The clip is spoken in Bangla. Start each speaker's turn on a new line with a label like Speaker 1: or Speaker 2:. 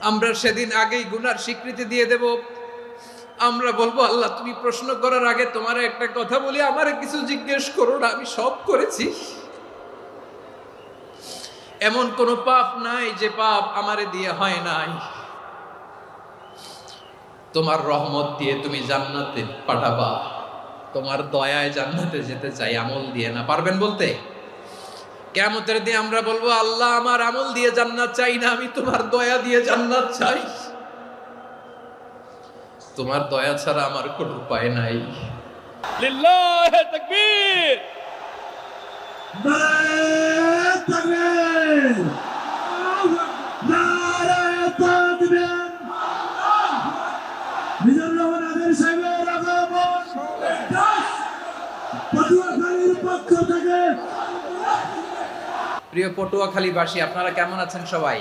Speaker 1: আমরা সেদিন আগেই গুনার স্বীকৃতি দিয়ে দেব। আমরা বলবো, আল্লাহ তুমি প্রশ্ন করার আগে তোমার একটা কথা বলি, আমারে কিছু জিজ্ঞেস করো না, আমি সব করেছি। এমন কোন পাপ নাই যে পাপ আমারে দিয়ে হয় নাই। তোমার রহমত দিয়ে তুমি জান্নাতে পাঠাবা, তোমার দয়ায় জান্নাতে যেতে চাই, আমল দিয়ে না। পারবেন বলতে? কিয়ামতের দিন আমরা বলবো, আল্লাহ আমার আমল দিয়ে জান্নাত চাই না, আমি তোমার দয়া দিয়ে জান্নাত চাই। তোমার দয়া ছাড়া আমার কোনো উপায় নাই।
Speaker 2: লিল্লাহি তাকবীর।
Speaker 3: নারায়ে তাকবীর, নারায়ে তাকবীর। মিজানুর রহমান আজারি সাহেবের আগমন পটুয়াখালীর পক্ষ থেকে।
Speaker 1: প্রিয় পটুয়াখালীবাসী, আপনারা কেমন আছেন সবাই?